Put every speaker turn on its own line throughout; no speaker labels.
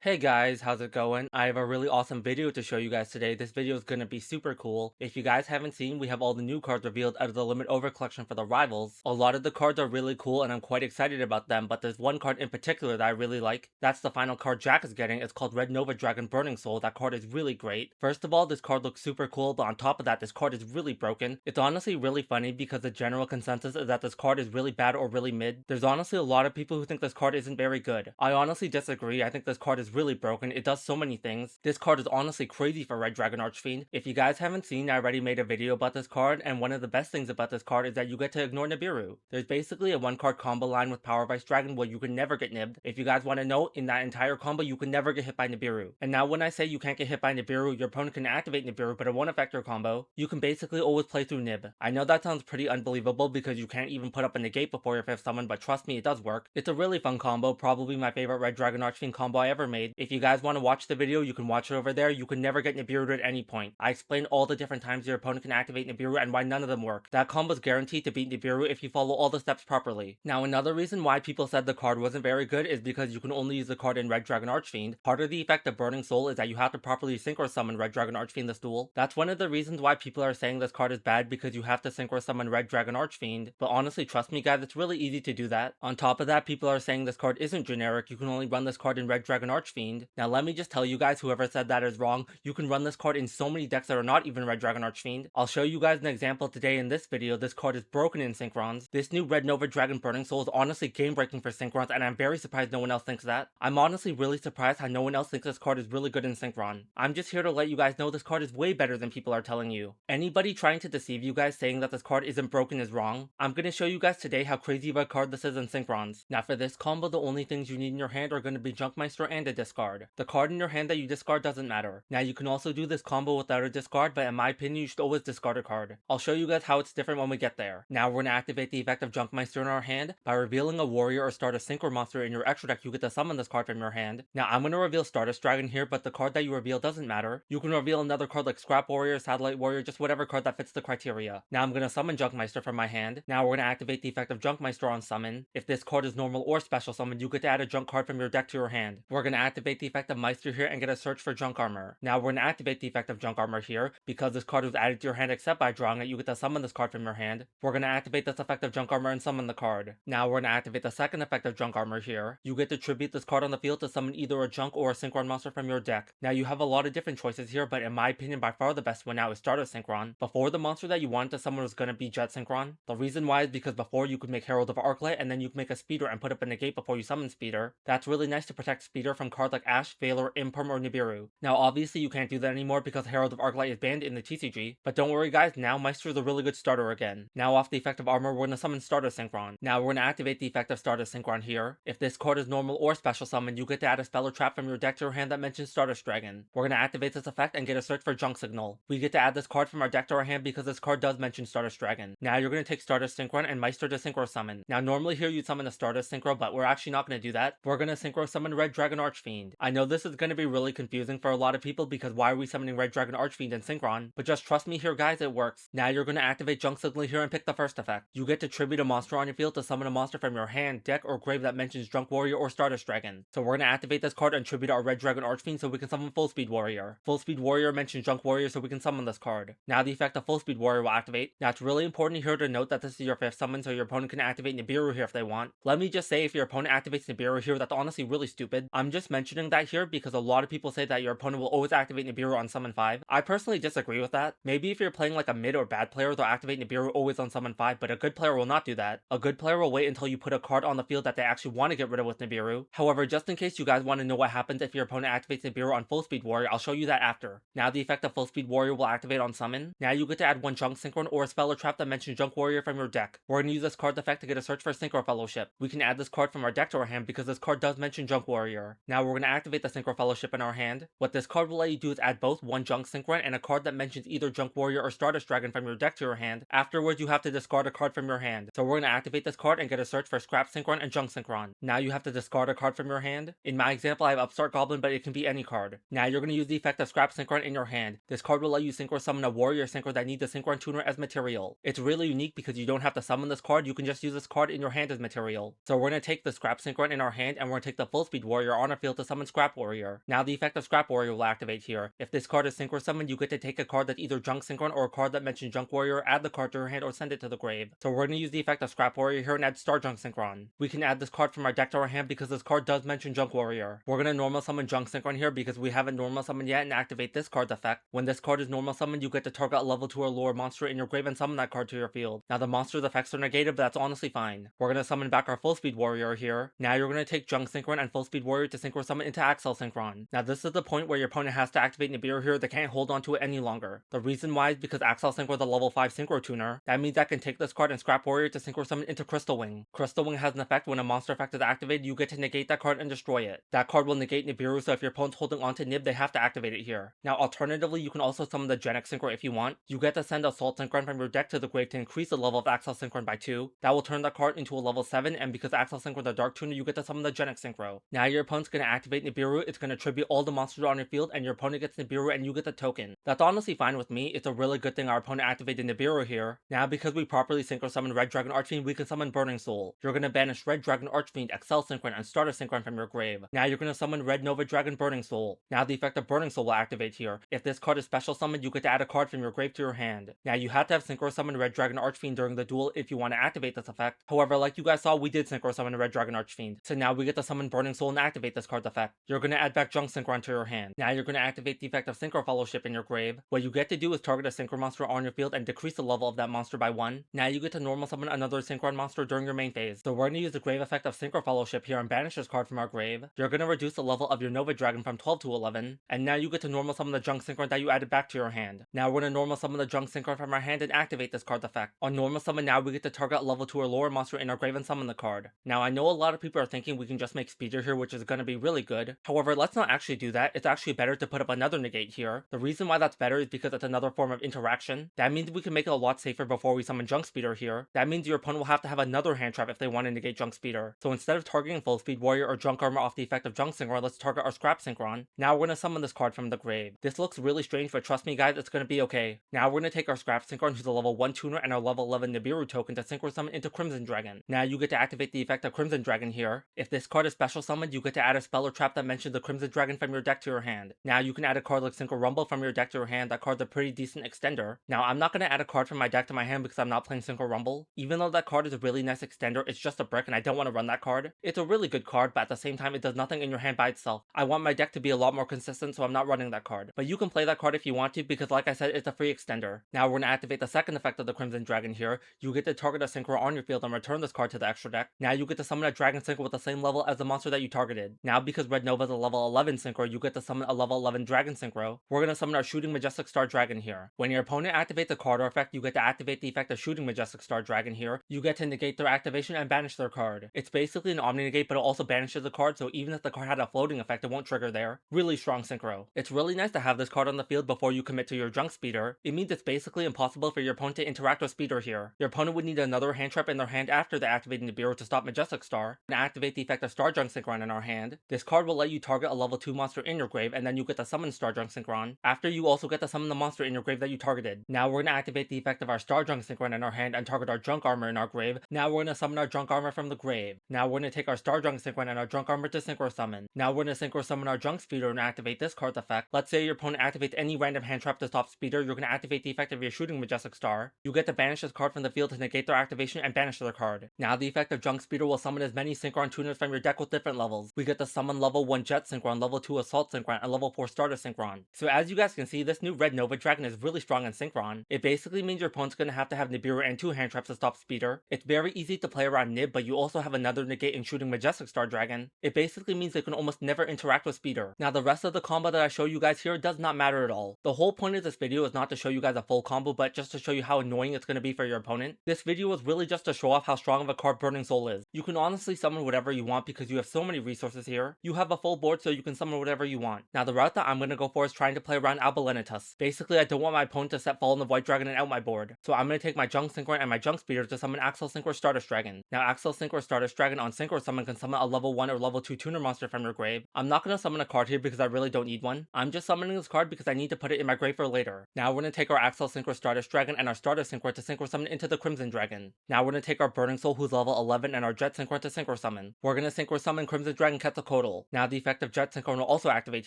Hey guys, how's it going? I have a really awesome video to show you guys today. This video is going to be super cool. If you guys haven't seen, we have all the new cards revealed out of the Limit Over collection for the Rivals. A lot of the cards are really cool and I'm quite excited about them, but there's one card in particular that I really like. That's the final card Jack is getting. It's called Red Nova Dragon Burning Soul. That card is really great. First of all, this card looks super cool, but on top of that, this card is really broken. It's honestly really funny because the general consensus is that this card is really bad or really mid. There's honestly a lot of people who think this card isn't very good. I honestly disagree. I think this card is really broken. It does so many things. This card is honestly crazy for Red Dragon Archfiend. If you guys haven't seen, I already made a video about this card, and one of the best things about this card is that you get to ignore Nibiru. There's basically a one card combo line with Power Vice Dragon where you can never get nibbed. If you guys want to know, in that entire combo you can never get hit by Nibiru. And now when I say you can't get hit by Nibiru, your opponent can activate Nibiru but it won't affect your combo. You can basically always play through Nib. I know that sounds pretty unbelievable because you can't even put up a negate before your 5th summon, but trust me, it does work. It's a really fun combo, probably my favorite Red Dragon Archfiend combo I ever made. If you guys want to watch the video, you can watch it over there. You can never get Nibiru at any point. I explain all the different times your opponent can activate Nibiru and why none of them work. That combo is guaranteed to beat Nibiru if you follow all the steps properly. Now another reason why people said the card wasn't very good is because you can only use the card in Red Dragon Archfiend. Part of the effect of Burning Soul is that you have to properly Synchro summon Red Dragon Archfiend this duel. That's one of the reasons why people are saying this card is bad, because you have to Synchro summon Red Dragon Archfiend. But honestly, trust me guys, it's really easy to do that. On top of that, people are saying this card isn't generic. You can only run this card in Red Dragon Archfiend. Now let me just tell you guys, whoever said that is wrong. You can run this card in so many decks that are not even Red Dragon Archfiend. I'll show you guys an example today in this video. This card is broken in Synchrons. This new Red Nova Dragon Burning Soul is honestly game breaking for Synchrons, and I'm very surprised no one else thinks that. I'm honestly really surprised how no one else thinks this card is really good in Synchron. I'm just here to let you guys know this card is way better than people are telling you. Anybody trying to deceive you guys saying that this card isn't broken is wrong. I'm gonna show you guys today how crazy of a card this is in Synchrons. Now for this combo, the only things you need in your hand are going to be Junkmeister and a discard. The card in your hand that you discard doesn't matter. Now you can also do this combo without a discard, but in my opinion you should always discard a card. I'll show you guys how it's different when we get there. Now we're going to activate the effect of Junkmeister in our hand. By revealing a warrior or Stardust Synchro monster in your extra deck, you get to summon this card from your hand. Now I'm going to reveal Stardust Dragon here, but the card that you reveal doesn't matter. You can reveal another card like Scrap Warrior, Satellite Warrior, just whatever card that fits the criteria. Now I'm going to summon Junkmeister from my hand. Now we're going to activate the effect of Junkmeister on summon. If this card is normal or special summon, you get to add a junk card from your deck to your hand. We're going to activate the effect of Meister here and get a search for Junk Armor. Now we're going to activate the effect of Junk Armor here. Because this card was added to your hand except by drawing it, you get to summon this card from your hand. We're going to activate this effect of Junk Armor and summon the card. Now we're going to activate the second effect of Junk Armor here. You get to tribute this card on the field to summon either a Junk or a Synchron monster from your deck. Now you have a lot of different choices here, but in my opinion by far the best one now is Stardust Synchron. Before, the monster that you wanted to summon was going to be Jet Synchron. The reason why is because before you could make Herald of Arclight and then you could make a Speeder and put up a negate before you summon Speeder. That's really nice to protect Speeder from cards like Ash, Valor, Imperm, or Nibiru. Now obviously you can't do that anymore because Herald of Arclight is banned in the TCG, but don't worry guys, now Meister is a really good starter again. Now off the effect of Armor, we're going to summon Stardust Synchron. Now we're going to activate the effect of Stardust Synchron here. If this card is normal or special summon, you get to add a spell or trap from your deck to your hand that mentions Stardust Dragon. We're going to activate this effect and get a search for Junk Signal. We get to add this card from our deck to our hand because this card does mention Stardust Dragon. Now you're going to take Stardust Synchron and Meister to Synchro summon. Now normally here you'd summon a Stardust Synchro, but we're actually not going to do that. We're going to Synchro summon Red Dragon Archfiend. I know this is going to be really confusing for a lot of people because why are we summoning Red Dragon Archfiend in Synchron? But just trust me here guys, it works. Now you're going to activate Junk Signal here and pick the first effect. You get to tribute a monster on your field to summon a monster from your hand, deck, or grave that mentions Junk Warrior or Stardust Dragon. So we're going to activate this card and tribute our Red Dragon Archfiend so we can summon Full Speed Warrior. Full Speed Warrior mentions Junk Warrior so we can summon this card. Now the effect of Full Speed Warrior will activate. Now it's really important here to note that this is your 5th summon, so your opponent can activate Nibiru here if they want. Let me just say, if your opponent activates Nibiru here, that's honestly really stupid. I'm just mentioning that here because a lot of people say that your opponent will always activate Nibiru on summon 5. I personally disagree with that. Maybe if you're playing like a mid or bad player, they'll activate Nibiru always on summon 5, but a good player will not do that. A good player will wait until you put a card on the field that they actually want to get rid of with Nibiru. However, just in case you guys want to know what happens if your opponent activates Nibiru on Full Speed Warrior, I'll show you that after. Now the effect of Full Speed Warrior will activate on summon. Now you get to add one Junk Synchron or a spell or trap that mentions Junk Warrior from your deck. We're going to use this card effect to get a search for Synchro Fellowship. We can add this card from our deck to our hand because this card does mention Junk Warrior. Now we're going to activate the Synchro Fellowship in our hand. What this card will let you do is add both one Junk Synchron and a card that mentions either Junk Warrior or Stardust Dragon from your deck to your hand. Afterwards you have to discard a card from your hand. So we're going to activate this card and get a search for Scrap Synchron and Junk Synchron. Now you have to discard a card from your hand. In my example I have Upstart Goblin, but it can be any card. Now you're going to use the effect of Scrap Synchron in your hand. This card will let you Synchro summon a Warrior Synchro that needs a Synchron Tuner as material. It's really unique because you don't have to summon this card, you can just use this card in your hand as material. So we're going to take the Scrap Synchron in our hand and we're going to take the Full Speed Warrior on our field field to summon Scrap Warrior. Now the effect of Scrap Warrior will activate here. If this card is Synchro summoned, you get to take a card that's either Junk Synchron or a card that mentions Junk Warrior, add the card to your hand or send it to the grave. So we're gonna use the effect of Scrap Warrior here and add Star Junk Synchron. We can add this card from our deck to our hand because this card does mention Junk Warrior. We're gonna normal summon Junk Synchron here because we haven't normal summoned yet and activate this card's effect. When this card is normal summoned, you get to target a level 2 or lower monster in your grave and summon that card to your field. Now the monster's effects are negated, but that's honestly fine. We're gonna summon back our Full Speed Warrior here. Now you're gonna take Junk Synchron and Full Speed Warrior to Synchro summon into Axel Synchron. Now this is the point where your opponent has to activate Nibiru here, they can't hold on to it any longer. The reason why is because Axel Synchro is a level 5 Synchro tuner. That means I can take this card and Scrap Warrior to Synchro summon into Crystal Wing. Crystal Wing has an effect when a monster effect is activated, you get to negate that card and destroy it. That card will negate Nibiru, so if your opponent's holding onto Nib, they have to activate it here. Now alternatively, you can also summon the Genex Synchro if you want. You get to send Assault Synchron from your deck to the grave to increase the level of Axel Synchron by 2. That will turn that card into a level 7, and because Axel Synchron is a Dark Tuner, you get to summon the Genex Synchro. Now your opponent's gonna activate Nibiru, it's gonna tribute all the monsters on your field, and your opponent gets Nibiru and you get the token. That's honestly fine with me, it's a really good thing our opponent activated Nibiru here. Now because we properly Synchro summoned Red Dragon Archfiend, we can summon Burning Soul. You're gonna banish Red Dragon Archfiend, Excel Synchron, and Starter Synchron from your grave. Now you're gonna summon Red Nova Dragon Burning Soul. Now the effect of Burning Soul will activate here. If this card is special summoned, you get to add a card from your grave to your hand. Now you have to have Synchro summon Red Dragon Archfiend during the duel if you want to activate this effect. However, like you guys saw, we did Synchro summon Red Dragon Archfiend. So now we get to summon Burning Soul and activate this card's effect. You're gonna add back Junk Synchron to your hand. Now you're gonna activate the effect of Synchro Fellowship in your grave. What you get to do is target a Synchro monster on your field and decrease the level of that monster by 1. Now you get to normal summon another Synchron monster during your main phase. So we're gonna use the grave effect of Synchro Fellowship here and banish this card from our grave. You're gonna reduce the level of your Nova Dragon from 12 to 11. And now you get to normal summon the Junk Synchron that you added back to your hand. Now we're gonna normal summon the Junk Synchron from our hand and activate this card's effect. On normal summon now we get to target a level 2 or lower monster in our grave and summon the card. Now I know a lot of people are thinking we can just make Speeder here, which is gonna be really good. However, let's not actually do that. It's actually better to put up another negate here. The reason why that's better is because it's another form of interaction. That means we can make it a lot safer before we summon Junk Speeder here. That means your opponent will have to have another hand trap if they want to negate Junk Speeder. So instead of targeting Full Speed Warrior or Junk Armor off the effect of Junk Synchron, let's target our Scrap Synchron. Now we're gonna summon this card from the grave. This looks really strange, but trust me guys, it's gonna be okay. Now we're gonna take our Scrap Synchron, who's a level 1 tuner, and our level 11 Nibiru token to Synchro summon into Crimson Dragon. Now you get to activate the effect of Crimson Dragon here. If this card is special summoned, you get to add a spell or trap that mentions the Crimson Dragon from your deck to your hand. Now you can add a card like Synchro Rumble from your deck to your hand. That card's a pretty decent extender. Now I'm not gonna add a card from my deck to my hand because I'm not playing Synchro Rumble. Even though that card is a really nice extender, it's just a brick and I don't want to run that card. It's a really good card, but at the same time it does nothing in your hand by itself. I want my deck to be a lot more consistent, so I'm not running that card. But you can play that card if you want to because like I said, it's a free extender. Now we're gonna activate the second effect of the Crimson Dragon here. You get to target a Synchro on your field and return this card to the extra deck. Now you get to summon a Dragon Synchro with the same level as the monster that you targeted. Now because Red Nova is a level 11 Synchro, you get to summon a level 11 Dragon Synchro. We're gonna summon our Shooting Majestic Star Dragon here. When your opponent activates a card or effect, you get to activate the effect of Shooting Majestic Star Dragon here. You get to negate their activation and banish their card. It's basically an Omni Negate, but it also banishes the card, so even if the card had a floating effect, it won't trigger there. Really strong Synchro. It's really nice to have this card on the field before you commit to your Junk Speeder. It means it's basically impossible for your opponent to interact with Speeder here. Your opponent would need another hand trap in their hand after they activated Nibiru to stop Majestic Star, and activate the effect of Star Junk Synchron in our hand. This card will let you target a level 2 monster in your grave, and then you get to summon Star Junk Synchron. After you also get to summon the monster in your grave that you targeted. Now we're gonna activate the effect of our Star Junk Synchron in our hand and target our Junk Armor in our grave. Now we're gonna summon our Junk Armor from the grave. Now we're gonna take our Star Junk Synchron and our Junk Armor to Synchro summon. Now we're gonna Synchro summon our Junk Speeder and activate this card's effect. Let's say your opponent activates any random hand trap to stop Speeder, you're gonna activate the effect of your Shooting Majestic Star. You get to banish this card from the field to negate their activation and banish their card. Now the effect of Junk Speeder will summon as many Synchron tuners from your deck with different levels. We get to summon level 1 Jet Synchron, level 2 Assault Synchron, and level 4 Starter Synchron. So as you guys can see, this new Red Nova Dragon is really strong in Synchron. It basically means your opponent's gonna have to have Nibiru and 2 hand traps to stop Speeder. It's very easy to play around Nib, but you also have another negate in Shooting Majestic Star Dragon. It basically means they can almost never interact with Speeder. Now the rest of the combo that I show you guys here does not matter at all. The whole point of this video is not to show you guys a full combo, but just to show you how annoying it's gonna be for your opponent. This video was really just to show off how strong of a card Burning Soul is. You can honestly summon whatever you want because you have so many resources here. You have a full board so you can summon whatever you want. Now the route that I'm gonna go for is trying to play around Albalenitus. Basically I don't want my opponent to set Fallen of White Dragon and out my board. So I'm gonna take my Junk Synchron and my Junk Speeder to summon Axel Synchro Stardust Dragon. Now Axel Synchro Stardust Dragon on Synchro summon can summon a level 1 or level 2 tuner monster from your grave. I'm not gonna summon a card here because I really don't need one. I'm just summoning this card because I need to put it in my grave for later. Now we're gonna take our Axel Synchro Stardust Dragon and our Stardust Synchro to Synchro summon into the Crimson Dragon. Now we're gonna take our Burning Soul who's level 11 and our Jet Synchro to Synchro summon. We're gonna Synchro summon Crimson Dragon Quetzalcoatl Quetzalcoatl. Now the effect of Jet Synchron will also activate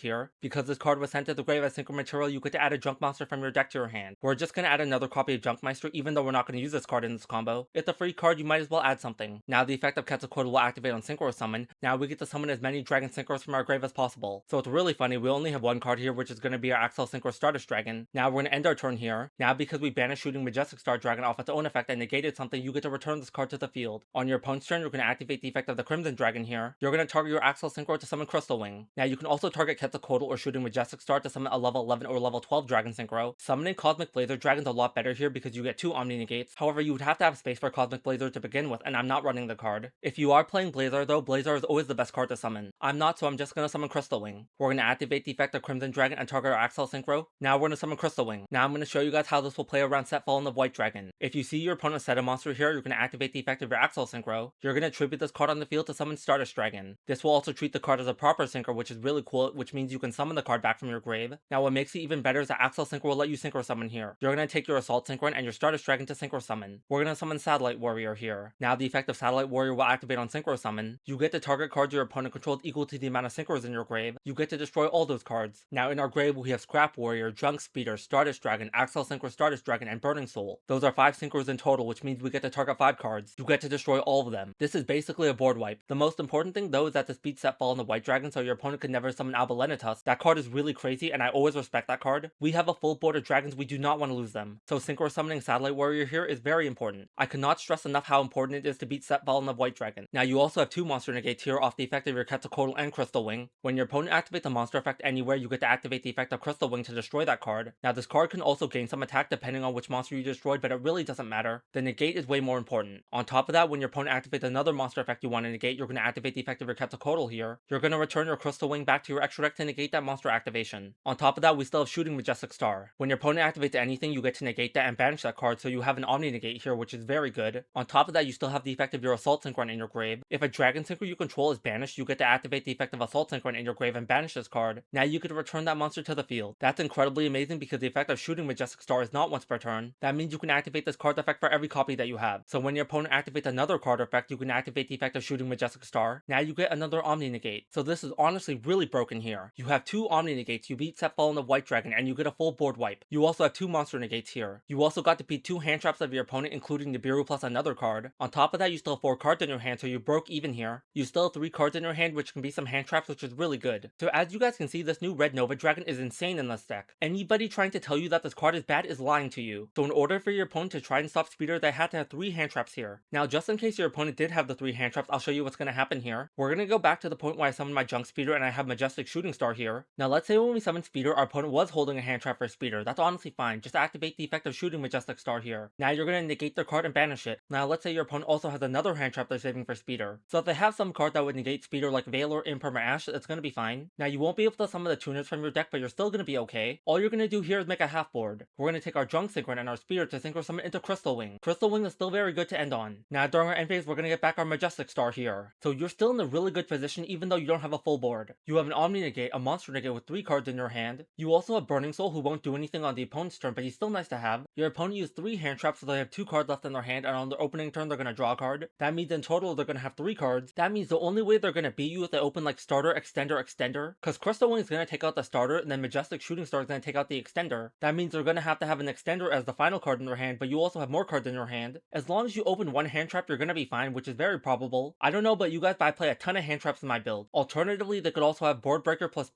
here. Because this card was sent to the grave as Synchro material, you get to add a Junk Monster from your deck to your hand. We're just gonna add another copy of Junkmeister even though we're not gonna use this card in this combo. It's a free card, you might as well add something. Now the effect of Quetzalcoatl will activate on Synchro Summon. Now we get to summon as many Dragon Synchros from our grave as possible. So it's really funny, we only have one card here, which is gonna be our Axel Synchro Stardust Dragon. Now we're gonna end our turn here. Now because we banished Shooting Majestic Star Dragon off its own effect and negated something, you get to return this card to the field. On your opponent's turn, you're gonna activate the effect of the Crimson Dragon here. You're gonna target your Axel Synchro to summon Crystal Wing. Now you can also target Quetzalcoatl or Shooting Majestic Star to summon a level 11 or level 12 Dragon Synchro. Summoning Cosmic Blazer Dragon's a lot better here because you get 2 Omni Negates. However, you would have to have space for Cosmic Blazer to begin with, and I'm not running the card. If you are playing Blazer though, Blazer is always the best card to summon. I'm not, so I'm just gonna summon Crystal Wing. We're gonna activate the effect of Crimson Dragon and target our Axel Synchro. Now we're gonna summon Crystal Wing. Now I'm gonna show you guys how this will play around set Fallen of White Dragon. If you see your opponent set a monster here, you're gonna activate the effect of your Axel Synchro. You're gonna tribute this card on the field to summon Stardust Dragon. This will also treat the card as a proper Synchro, which is really cool, which means you can summon the card back from your grave. Now what makes it even better is that Axel Synchro will let you Synchro Summon here. You're gonna take your Assault Synchron and your Stardust Dragon to Synchro Summon. We're gonna summon Satellite Warrior here. Now the effect of Satellite Warrior will activate on Synchro Summon. You get to target cards your opponent controls equal to the amount of Synchros in your grave. You get to destroy all those cards. Now in our grave we have Scrap Warrior, Junk Speeder, Stardust Dragon, Axel Synchro Stardust Dragon, and Burning Soul. Those are 5 Synchros in total, which means we get to target 5 cards. You get to destroy all of them. This is basically a board wipe. The most important thing though is that this beats set Fallen of White Dragon, so your opponent can never summon Albalenitas. That card is really crazy and I always respect that card. We have a full board of dragons, we do not want to lose them. So Synchro summoning Satellite Warrior here is very important. I cannot stress enough how important it is to beat set Fallen of White Dragon. Now you also have 2 monster negates here off the effect of your Quetzalcoatl and Crystal Wing. When your opponent activates a monster effect anywhere, you get to activate the effect of Crystal Wing to destroy that card. Now this card can also gain some attack depending on which monster you destroyed, but it really doesn't matter. The negate is way more important. On top of that, when your opponent activates another monster effect you want to negate, you're going to activate the effect of your Quetzalcoatl here. You're going to return your Crystal Wing back to your extra deck to negate that monster activation. On top of that, we still have Shooting Majestic Star. When your opponent activates anything, you get to negate that and banish that card, so you have an Omni Negate here, which is very good. On top of that, you still have the effect of your Assault Synchron in your grave. If a Dragon Synchro you control is banished, you get to activate the effect of Assault Synchron in your grave and banish this card. Now you get to return that monster to the field. That's incredibly amazing because the effect of Shooting Majestic Star is not once per turn. That means you can activate this card effect for every copy that you have. So when your opponent activates another card effect, you can activate the effect of Shooting Majestic Star. Now you get another Omni Negate. So this is honestly really broken here. You have 2 Omni Negates, you beat set Fallen of White Dragon, and you get a full board wipe. You also have 2 monster negates here. You also got to beat 2 hand traps of your opponent, including Nibiru plus another card. On top of that, you still have 4 cards in your hand, so you broke even here. You still have 3 cards in your hand, which can be some hand traps, which is really good. So as you guys can see, this new Red Nova Dragon is insane in this deck. Anybody trying to tell you that this card is bad is lying to you. So in order for your opponent to try and stop Speeder, they had to have 3 hand traps here. Now just in case your opponent did have the 3 hand traps, I'll show you what's going to happen here. We're going to go back to the point where I summoned my Junk Speeder and I have Majestic Shooting Star here. Now let's say when we summon Speeder, our opponent was holding a hand trap for Speeder. That's honestly fine. Just activate the effect of Shooting Majestic Star here. Now you're going to negate their card and banish it. Now let's say your opponent also has another hand trap they're saving for Speeder. So if they have some card that would negate Speeder like Veil or Imperm or Ash, it's going to be fine. Now you won't be able to summon the tuners from your deck, but you're still going to be okay. All you're going to do here is make a half board. We're going to take our Junk Synchron and our Speeder to Synchro Summon into Crystal Wing. Crystal Wing is still very good to end on. Now during our end phase, we're going to get back our Majestic Star here. So you're still in a really good position even though you don't have a full board. You have an Omni Negate, a Monster Negate with 3 cards in your hand. You also have Burning Soul who won't do anything on the opponent's turn, but he's still nice to have. Your opponent used 3 hand traps, so they have 2 cards left in their hand, and on their opening turn they're going to draw a card. That means in total they're going to have 3 cards. That means the only way they're going to beat you if they open like Starter, Extender, because Crystal Wing is going to take out the Starter, and then Majestic Shooting Star is going to take out the Extender. That means they're going to have an Extender as the final card in their hand, but you also have more cards in your hand. As long as you open 1 hand trap, you're going to be fine, which is very probable. I don't know about you guys, but I play a ton of hand traps in my build. Alternatively, they could also have Board Breaker plus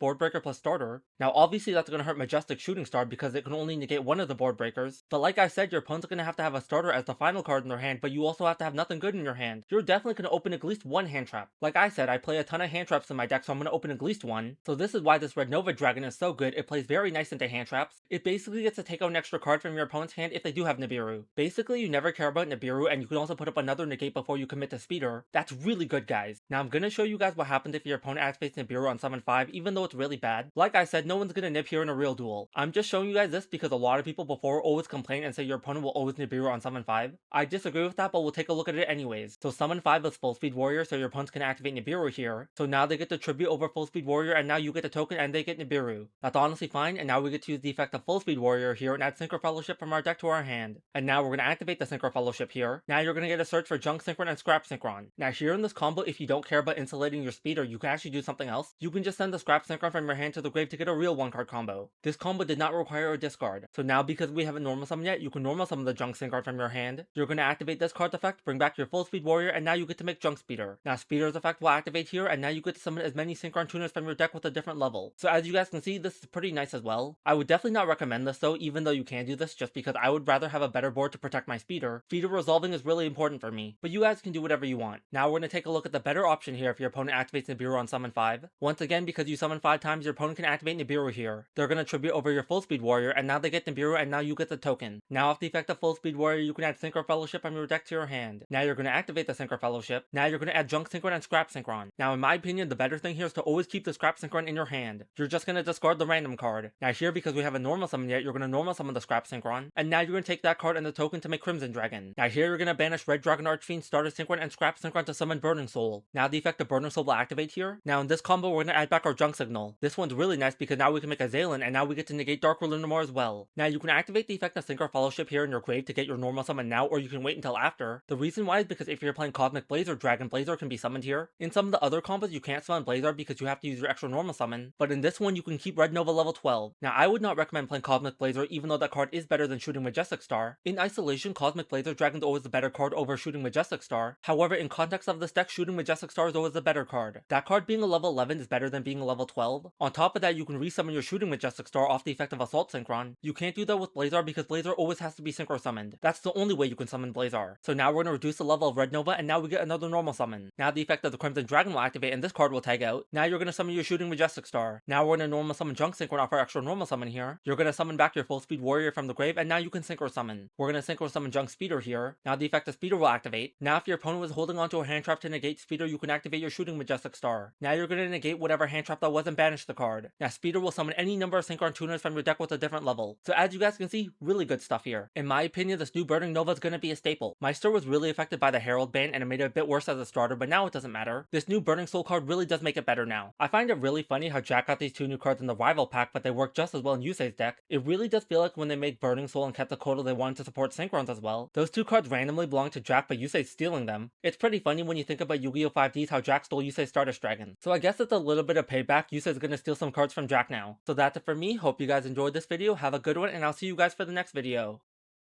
Starter. Now obviously that's going to hurt Majestic Shooting Star because it can only negate one of the Board Breakers. But like I said, your opponent's going to have a Starter as the final card in their hand, but you also have to have nothing good in your hand. You're definitely going to open at least 1 hand trap. Like I said, I play a ton of hand traps in my deck, so I'm going to open at least 1. So this is why this Red Nova Dragon is so good. It plays very nice into hand traps. It basically gets to take out an extra card from your opponent's hand if they do have Nibiru. Basically, you never care about Nibiru, and you can also put up another negate before you commit to Speeder. That's really good, guys. Now I'm going to show you guys what happens if your opponent activates Nibiru on summon 5, even though it's really bad. Like I said, no one's going to nib here in a real duel. I'm just showing you guys this because a lot of people before always complain and say your opponent will always Nibiru on summon 5. I disagree with that, but we'll take a look at it anyways. So summon 5 is Full Speed Warrior, so your opponents can activate Nibiru here. So now they get the tribute over Full Speed Warrior, and now you get the token and they get Nibiru. That's honestly fine, and now we get to use the effect of Full Speed Warrior here and add Synchro Fellowship from our deck to our hand. And now we're going to activate the Synchro Fellowship here. Now you're going to get a search for Junk Synchron and Scrap Synchron. Now here in this combo, if you don't care about insulating your speed, speeder, you can actually do something else. You can just send the scrap Synchron from your hand to the grave to get a real 1-card combo. This combo did not require a discard. So now because we haven't normal summoned yet, you can normal summon the junk Synchron from your hand. You're going to activate this card's effect, bring back your full speed warrior, and now you get to make junk speeder. Now speeder's effect will activate here, and now you get to summon as many Synchron tuners from your deck with a different level. So as you guys can see, this is pretty nice as well. I would definitely not recommend this though, even though you can do this, just because I would rather have a better board to protect my speeder. Speeder resolving is really important for me, but you guys can do whatever you want. Now we're going to take a look at the better option here if your opponent activates Nibiru on summon 5. Once again, because you summon 5 times, your opponent can activate Nibiru here. They're going to tribute over your full speed warrior, and now they get Nibiru, and now you get the token. Now off the effect of full speed warrior, you can add Synchro Fellowship from your deck to your hand. Now you're going to activate the Synchro Fellowship. Now you're going to add junk Synchron and scrap Synchron. Now in my opinion, the better thing here is to always keep the scrap Synchron in your hand. You're just going to discard the random card. Now here, because we haven't normal summoned yet, you're going to normal summon the scrap Synchron, and now you're going to take that card and the token to make Crimson Dragon. Now here you're going to banish Red Dragon Archfiend, Starter Synchron, and scrap Synchron to summon Burning Soul. Now the effect of Burning Soul will activate here. Now in this combo, we're going to add back our junk signal. This one's really nice because now we can make a Zaylin, and now we get to negate Dark Lunamore as well. Now you can activate the effect of Synchro Fellowship here in your grave to get your normal summon now, or you can wait until after. The reason why is because if you're playing Cosmic Blazer, Dragon Blazer can be summoned here. In some of the other combos, you can't summon Blazer because you have to use your extra normal summon, but in this one, you can keep Red Nova level 12. Now I would not recommend playing Cosmic Blazer, even though that card is better than Shooting Majestic Star. In isolation, Cosmic Blazer Dragon's always the better card over Shooting Majestic Star. However, in context of this deck, Shooting Majestic Star is always the better card. That card being a level 11 is better than being a level 12. On top of that, you can resummon your Shooting Majestic Star off the effect of Assault Synchron. You can't do that with Blazar because Blazar always has to be Synchro summoned. That's the only way you can summon Blazar. So now we're going to reduce the level of Red Nova, and now we get another normal summon. Now the effect of the Crimson Dragon will activate, and this card will tag out. Now you're going to summon your Shooting Majestic Star. Now we're going to normal summon Junk Synchron off our extra normal summon here. You're going to summon back your full speed warrior from the grave, and now you can Synchro summon. We're going to Synchro summon Junk Speeder here. Now the effect of Speeder will activate. Now if your opponent was holding onto a hand trap to negate Speeder, you can activate your Shooting Majestic Star. Now you're going to negate whatever hand trap that was and banish the card. Now Speeder will summon any number of Synchron tuners from your deck with a different level. So as you guys can see, really good stuff here. In my opinion, this new Burning Nova is going to be a staple. My store was really affected by the Herald ban and it made it a bit worse as a starter, but now it doesn't matter. This new Burning Soul card really does make it better now. I find it really funny how Jack got these 2 new cards in the rival pack, but they work just as well in Yusei's deck. It really does feel like when they made Burning Soul and kept the Kodo, they wanted to support Synchrons as well. Those 2 cards randomly belong to Jack, but Yusei's stealing them. It's pretty funny when you think about Yu-Gi-Oh! 5Ds how Jack stole Yusei's Stardust Dragon. So I guess it's a little bit of payback. Yusei's gonna steal some cards from Jack now. So that's it for me. Hope you guys enjoyed this video. Have a good one, and I'll see you guys for the next video.